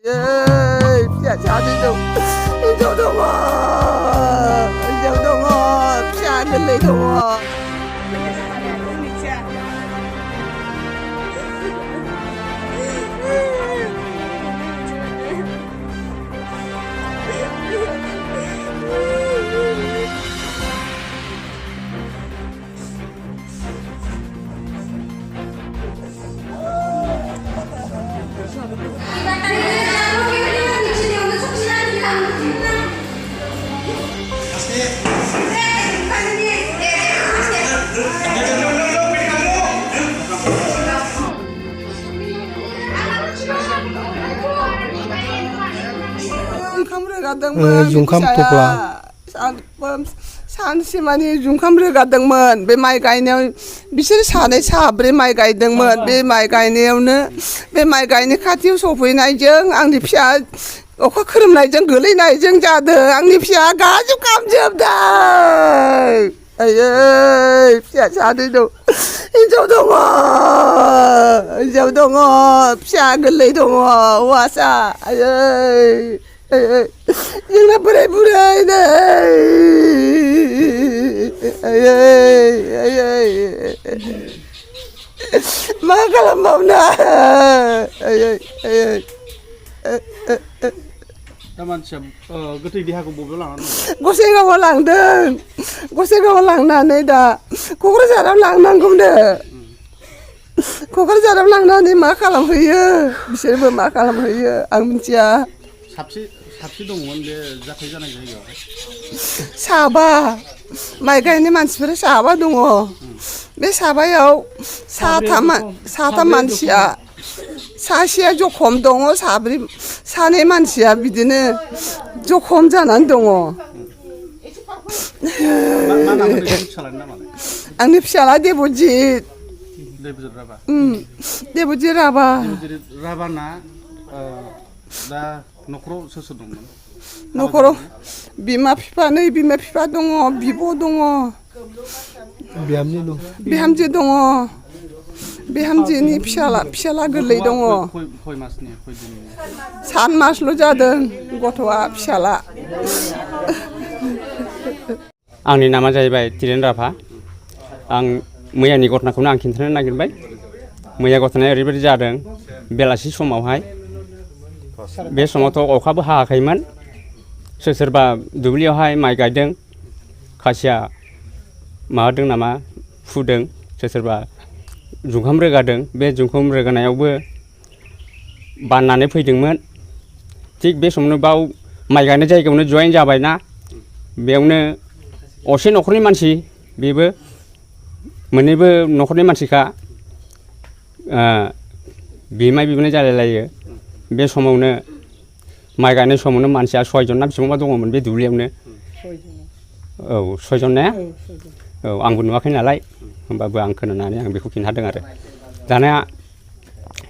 फिसा सानै दं हिनजाव दङ फिसा गोरलै दङ जुंखाम थफ्ला सानसेमानि जुंखाम रोगादोंमोन बे माइ गायनायाव बिसोर सानै साब्रै माइ गायदोंमोन बे माइ गायनायावनो बे माइ गायनाय खाथियाव सफैनायजों आंनि फिसा अखा खोरोमनायजों गोलैनायजों जादों आंनि फिसा गाज्रि खालामजोबदों आयै फिसा सानै दं हिनजाव दङ फिसा गोरलै दङ हौवासा आयै जोंना बोराय बुरै नै मा खालामबावनो दा मानसिया गोथै देहाखौ बबेयाव लानानै गसाइगावआव लांदों गसाइगावआव लांनानै दा क'क्राझाराव लांनांगौनो क'क्राझाराव लांनानै मा खालामहैयो बिसोरबो मा खालामहैयो आं मिथिया साबसे दंमोन बे जाथाय जानाय जायगायाव साबा माइ गायनाय मानसिफोरा साबा दङ बे साबायाव साथाम मानसिया सासेया जखम दङ सानै मानसिया बिदिनो जखम जानानै दङ आंनि फिसाला देबजित राभाना दा न'खराव सोर दंमोन न'खराव बिमा बिफा दङ बिब' दङ बिहामजो दङ बिहामजोनि फिसाला गोरलै दङ 7 मासल' जादों गथ'आ फिसाला आंनि नामा जाहैबाय तिरेन राभा आं मैयानि घटनाखौनो आं खिन्थानो नागिरबाय मैया घटनाया ओरैबायदि जादों बेलासि समावहाय बे समावथ' अखाबो हायाखैमोन सोरबा दुब्लियावहाय माइ गायदों खासिया माबादों नामा फुदों सोरबा जुंखाम रोगादों बे जुंखाम रोगानायावबो बाननानै फैदोंमोन थिग बे समावनो बाव माइ गायनाय जायगायावनो जयेन जाबायना बेयावनो असे न'खरनि मानसि बेबो मोननैबो न'खरनि मानसिखा बिमाय बिबोनाय जालायलायो बे समावनो माइ गायनाय समावनो मानसिया 6 जन ना बेसेबांबा दङमोन बे दुब्लियावनो औ 6 जन ना औ आंबो नुवाखै नालाय होमबाबो आं खोनानानै आं बेखौ खिन्थादों आरो दाना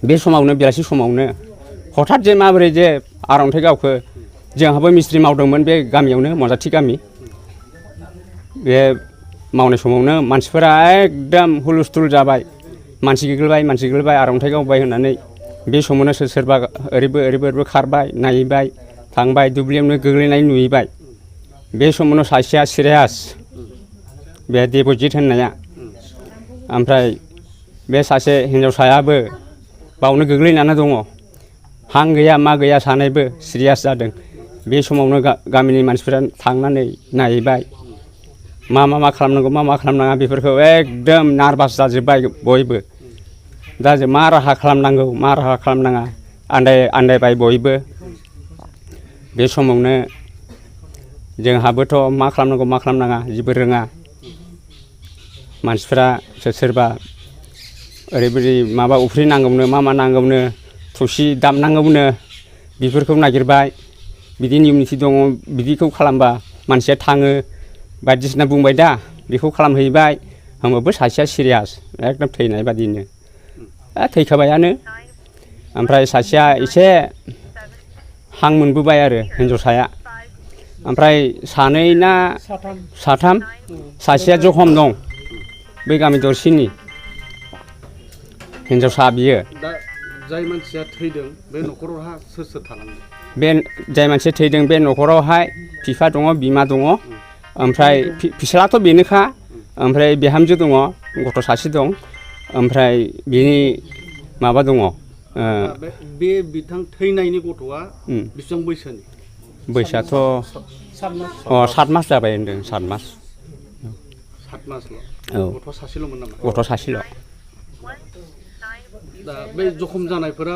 बे समावनो बेलासि समावनो हठात जे माबोरै जे आरन्थाइ गावखो जोंहाबो मिस्ट्रि मावदोंमोन बे गामियावनो मजाथि गामि बे मावनाय समावनो मानसिफोरा एकदम हुलुस्थुल जाबाय मानसि गिगोलबाय आरन्थाइ गावबाय होननानै बे समावनो सोरबा ओरैबो खारबाय नायबाय थांबाय दुब्लियावनो गोग्लैनाय नुहैबाय बे समावनो सासेया सिरियास बे देबजित होननाया ओमफ्राय बे सासे हिनजावसायाबो बावनो गोग्लैनानै दङ हां गैया मा गैया सानैबो सिरियास जादों बे समावनो गामिनि मानसिफोरा थांनानै नायबाय मा खालामनांगौ मा खालामनाङा बेफोरखौ एकदम नार्भास जाजोब्बाय बयबो दा मा राहा खालामनांगौ मा राहा खालामनाङा आन्दायबाय बयबो बे समावनो जोंहाबोथ' मा खालामनांगौ मा खालामनाङा जेबो रोङा मानसिफ्रा सोरबा ओरैबायदि माबा उफ्रि नांगौनो मा नांगौनो थुसि दामनांगौनो बेफोरखौ नागिरबाय बिदि नियम निथि दङ बिदिखौ खालामबा मानसिया थाङो बायदिसिना बुंबाय दा बेखौ खालामहैबाय होमबाबो सासेया सिरियास एकदम थैनाय बादिनो थैखाबायानो ओमफ्राय सासेया एसे हां मोनबोबाय आरो हिनजावसाया ओमफ्राय सानै ना साथाम सासेया जखम दं बै गामि दरसेनि हिनजावसा बियो जाय मानसिया थैदों बे न'खरावहा सोर सोर थालांदों बे जाय मानसि थैदों बे न'खरावहाय बिफा दङ बिमा दङ ओमफ्राय फिसालाथ' बेनोखा ओमफ्राय बिहामजो दङ गथ' सासे दं ओमफ्राय बिनि माबा दङ बे बिथां थैनायनि गथ'आ बेसेबां बैसोनि बैसोआथ' 7 मास जाबाय होनदों 7 मास 7 मासल' औ गथ' सासेल'मोन नामा गथ' सासेल' दा बे जखम जानायफोरा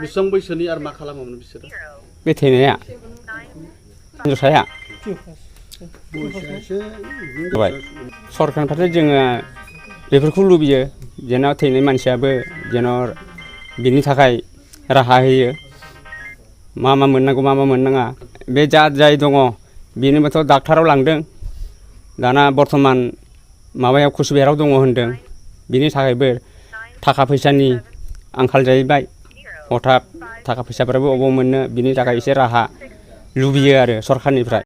बेसेबां बैसोनि आरो मा खालामोमोन बिसोरो बे थैनाया हिन्जावसाया जाबाय सरकारनिफ्राय जोङो बेफोरखौ लुबैयो जेन' थैनाय मानसियाबो जेन' बिनि थाखाय राहा होयो मा मोननांगौ मा मोननाङा बे जाय दङ बेनोबोथ' डाक्टाराव लांदों दाना बर्थमान माबायाव कुचबिहाराव दङ होनदों बिनि थाखायबो थाखा फैसानि आंखाल जाहैबाय हथात थाखा फैसाफोराबो अबाव मोननो बिनि थाखाय एसे राहा लुबैयो आरो सरकारनिफ्राय